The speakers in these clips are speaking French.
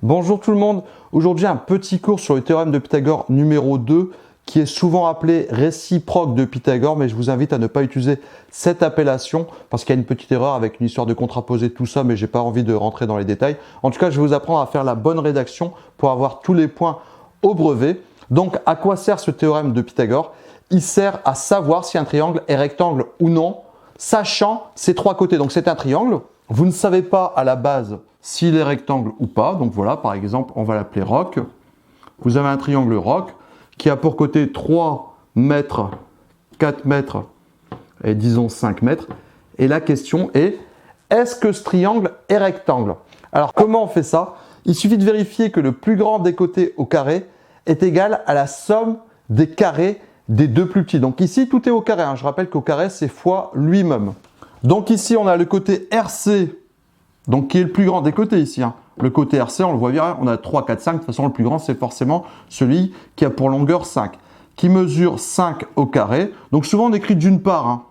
Bonjour tout le monde, aujourd'hui un petit cours sur le théorème de Pythagore numéro 2 qui est souvent appelé réciproque de Pythagore, mais je vous invite à ne pas utiliser cette appellation parce qu'il y a une petite erreur avec une histoire de contraposé, tout ça, mais j'ai pas envie de rentrer dans les détails. En tout cas, je vais vous apprendre à faire la bonne rédaction pour avoir tous les points au brevet. Donc, à quoi sert ce théorème de Pythagore? Il sert à savoir si un triangle est rectangle ou non, sachant ses trois côtés. Donc, c'est un triangle. Vous ne savez pas à la base s'il est rectangle ou pas. Donc voilà, par exemple, on va l'appeler roc. Vous avez un triangle roc qui a pour côté 3 mètres, 4 mètres et disons 5 mètres. Et la question est, est-ce que ce triangle est rectangle? Alors comment on fait ça? Il suffit de vérifier que le plus grand des côtés au carré est égal à la somme des carrés des deux plus petits. Donc ici, tout est au carré. Je rappelle qu'au carré, c'est fois lui-même. Donc ici, on a le côté RC, donc qui est le plus grand des côtés ici. Le côté RC, on le voit bien, on a 3, 4, 5. De toute façon, le plus grand, c'est forcément celui qui a pour longueur 5, qui mesure 5 au carré. Donc souvent, on écrit d'une part.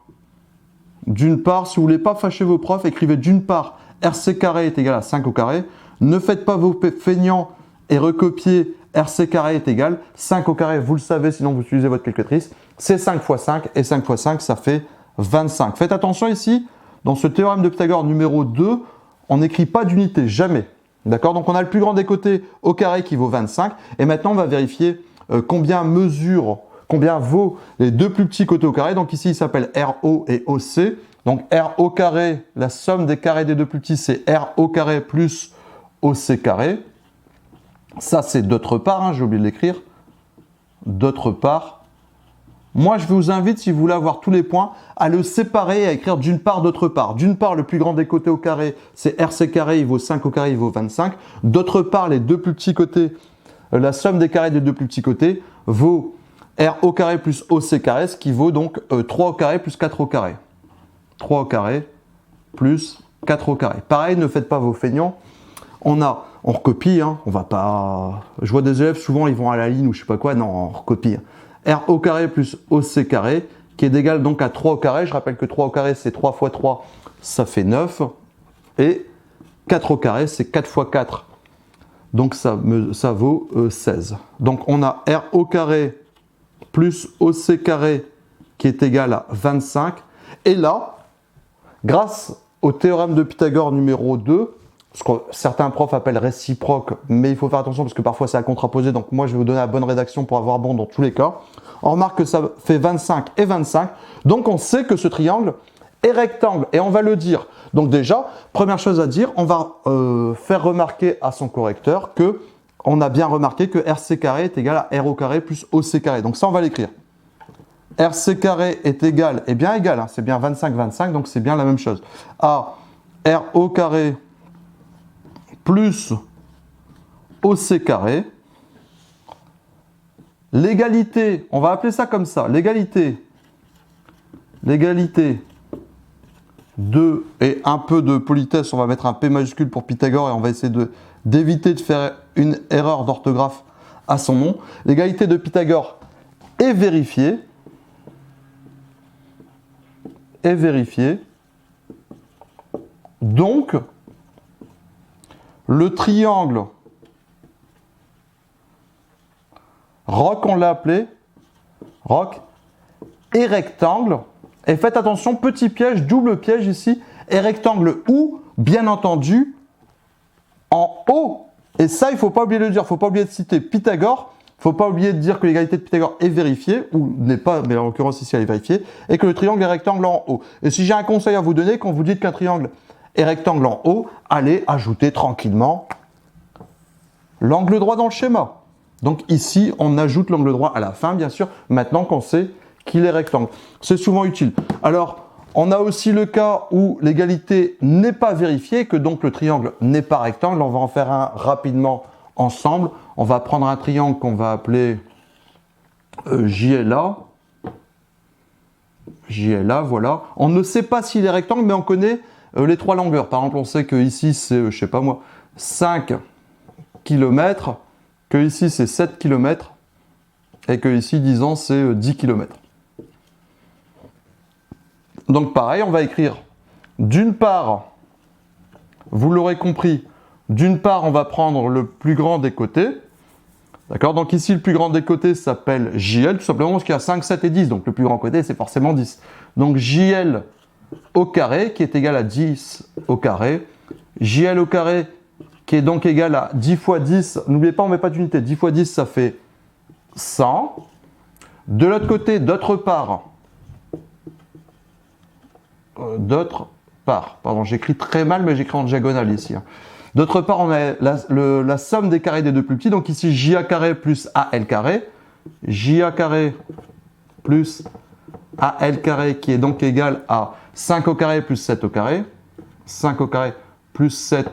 D'une part, si vous ne voulez pas fâcher vos profs, écrivez d'une part, RC carré est égal à 5 au carré. Ne faites pas vos feignants et recopiez RC carré est égal. 5 au carré, vous le savez, sinon vous utilisez votre calculatrice. C'est 5 fois 5, et 5 fois 5, ça fait 25. Faites attention ici, dans ce théorème de Pythagore numéro 2, on n'écrit pas d'unité, jamais. D'accord? Donc on a le plus grand des côtés au carré qui vaut 25. Et maintenant, on va vérifier combien vaut les deux plus petits côtés au carré. Donc ici, il s'appelle RO et OC. Donc R au carré, la somme des carrés des deux plus petits, c'est R au carré plus OC carré. Ça, c'est d'autre part, j'ai oublié de l'écrire. D'autre part. Moi, je vous invite, si vous voulez avoir tous les points, à le séparer et à écrire d'une part, d'autre part. D'une part, le plus grand des côtés au carré, c'est RC carré, il vaut 5 au carré, il vaut 25. D'autre part, les deux plus petits côtés, la somme des carrés des deux plus petits côtés vaut R au carré plus OC carré, ce qui vaut donc 3 au carré plus 4 au carré. 3 au carré plus 4 au carré. Pareil, ne faites pas vos feignants. On recopie, on va pas... Je vois des élèves, souvent, ils vont à la ligne ou je sais pas quoi. Non, on recopie. R au carré plus OC carré, qui est égal donc à 3 au carré. Je rappelle que 3 au carré, c'est 3 fois 3, ça fait 9. Et 4 au carré, c'est 4 fois 4. Donc ça vaut 16. Donc on a R au carré plus OC carré, qui est égal à 25. Et là, grâce au théorème de Pythagore numéro 2, ce que certains profs appellent réciproque, mais il faut faire attention parce que parfois c'est à contraposer, donc moi je vais vous donner la bonne rédaction pour avoir bon dans tous les cas. On remarque que ça fait 25 et 25, donc on sait que ce triangle est rectangle, et on va le dire. Donc déjà, première chose à dire, on va faire remarquer à son correcteur que on a bien remarqué que RC carré est égal à R au carré plus OC carré. Donc ça, on va l'écrire. RC carré est égal, et bien égal, c'est bien 25, 25, donc c'est bien la même chose, à R au carré plus OC carré. L'égalité, on va appeler ça comme ça, l'égalité de, et un peu de politesse, on va mettre un P majuscule pour Pythagore et on va essayer d'éviter de faire une erreur d'orthographe à son nom. L'égalité de Pythagore est vérifiée. Donc, le triangle roc, on l'a appelé, roc, est rectangle. Et faites attention, petit piège, double piège ici, est rectangle où, bien entendu, en haut. Et ça, il ne faut pas oublier de le dire, il ne faut pas oublier de citer Pythagore, il ne faut pas oublier de dire que l'égalité de Pythagore est vérifiée, ou n'est pas, mais en l'occurrence ici elle est vérifiée, et que le triangle est rectangle en haut. Et si j'ai un conseil à vous donner, quand vous dites qu'un triangle est rectangle en haut, allez ajouter tranquillement l'angle droit dans le schéma. Donc ici, on ajoute l'angle droit à la fin, bien sûr, maintenant qu'on sait qu'il est rectangle. C'est souvent utile. Alors, on a aussi le cas où l'égalité n'est pas vérifiée, que donc le triangle n'est pas rectangle. On va en faire un rapidement ensemble. On va prendre un triangle qu'on va appeler JLA. JLA, voilà. On ne sait pas s'il est rectangle, mais on connaît les trois longueurs. Par exemple, on sait que ici, c'est, je sais pas moi, 5 km, que ici, c'est 7 km, et que ici, disons, c'est 10 km. Donc pareil, on va écrire d'une part, vous l'aurez compris, D'une part, on va prendre le plus grand des côtés. D'accord? Donc ici, le plus grand des côtés s'appelle JL, tout simplement parce qu'il y a 5, 7 et 10. Donc le plus grand côté, c'est forcément 10. Donc JL au carré, qui est égal à 10 au carré. JL au carré, qui est donc égal à 10 fois 10. N'oubliez pas, on ne met pas d'unité. 10 fois 10, ça fait 100. De l'autre côté, d'autre part, pardon, j'écris très mal, mais j'écris en diagonale ici. D'autre part, on a la somme des carrés des deux plus petits. Donc ici, JA carré plus AL carré. JA carré plus AL carré, qui est donc égal à 5 au carré plus 7 au carré. 5 au carré plus 7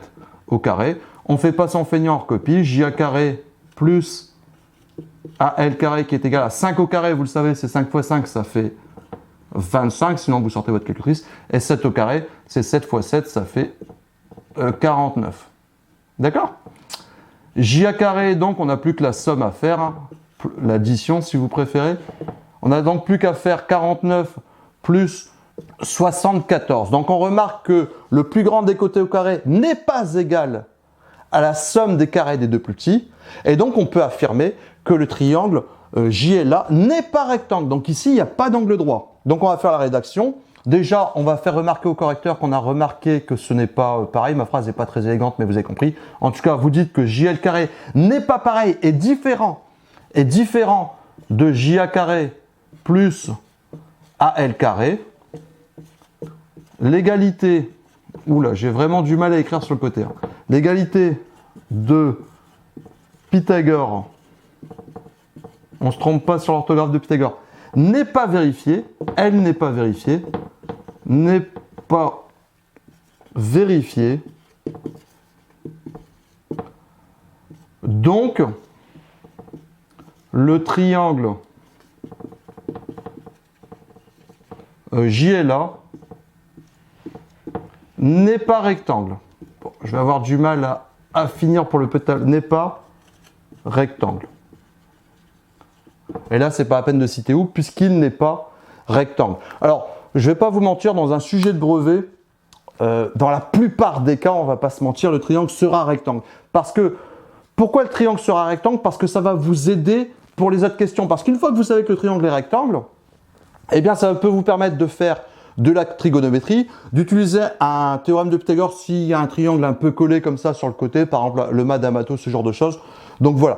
au carré. On fait pas sans feignant, on recopie. JA carré plus AL carré, qui est égal à 5 au carré. Vous le savez, c'est 5 fois 5, ça fait 25, sinon vous sortez votre calculatrice. Et 7 au carré, c'est 7 fois 7, ça fait 49. D'accord? JA carré, donc on n'a plus que la somme à faire, hein, l'addition si vous préférez. On n'a donc plus qu'à faire 49 plus 74. Donc on remarque que le plus grand des côtés au carré n'est pas égal à la somme des carrés des deux plus petits. Et donc on peut affirmer que le triangle JLA n'est pas rectangle. Donc ici, il n'y a pas d'angle droit. Donc on va faire la rédaction. Déjà, on va faire remarquer au correcteur qu'on a remarqué que ce n'est pas pareil. Ma phrase n'est pas très élégante, mais vous avez compris. En tout cas, vous dites que JL carré n'est pas pareil et différent de JA carré plus AL carré. L'égalité, oula, j'ai vraiment du mal à écrire sur le côté. Hein. L'égalité de Pythagore, on ne se trompe pas sur l'orthographe de Pythagore, n'est pas vérifiée, elle n'est pas vérifiée, n'est pas vérifiée. Donc, le triangle JLA n'est pas rectangle. Bon, je vais avoir du mal à finir pour le pétale. N'est pas rectangle. Et là, c'est pas la peine de citer où, puisqu'il n'est pas rectangle. Alors, je ne vais pas vous mentir, dans un sujet de brevet, dans la plupart des cas, on ne va pas se mentir, le triangle sera rectangle. Parce que, pourquoi le triangle sera rectangle? Parce que ça va vous aider pour les autres questions. Parce qu'une fois que vous savez que le triangle est rectangle, eh bien, ça peut vous permettre de faire de la trigonométrie, d'utiliser un théorème de Pythagore s'il y a un triangle un peu collé comme ça sur le côté, par exemple le mât d'Amato, ce genre de choses. Donc voilà,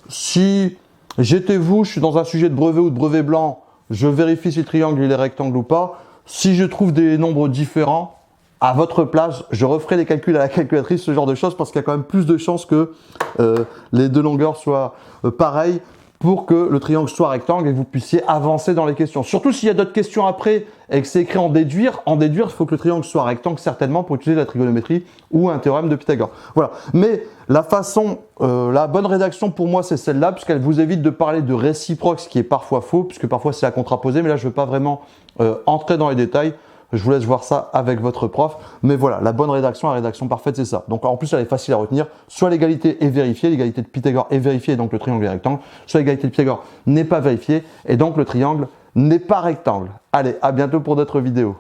si j'étais vous, je suis dans un sujet de brevet ou de brevet blanc, je vérifie si le triangle il est rectangle ou pas. Si je trouve des nombres différents, à votre place, je referai les calculs à la calculatrice, ce genre de choses, parce qu'il y a quand même plus de chances que les deux longueurs soient pareilles pour que le triangle soit rectangle et que vous puissiez avancer dans les questions. Surtout s'il y a d'autres questions après et que c'est écrit en déduire, il faut que le triangle soit rectangle certainement pour utiliser la trigonométrie ou un théorème de Pythagore. Voilà. Mais la la bonne rédaction pour moi c'est celle-là, puisqu'elle vous évite de parler de réciproque, ce qui est parfois faux, puisque parfois c'est à contraposer, mais là je ne veux pas vraiment entrer dans les détails. Je vous laisse voir ça avec votre prof. Mais voilà, la bonne rédaction, la rédaction parfaite, c'est ça. Donc en plus, elle est facile à retenir. Soit l'égalité est vérifiée, l'égalité de Pythagore est vérifiée, et donc le triangle est rectangle. Soit l'égalité de Pythagore n'est pas vérifiée, et donc le triangle n'est pas rectangle. Allez, à bientôt pour d'autres vidéos.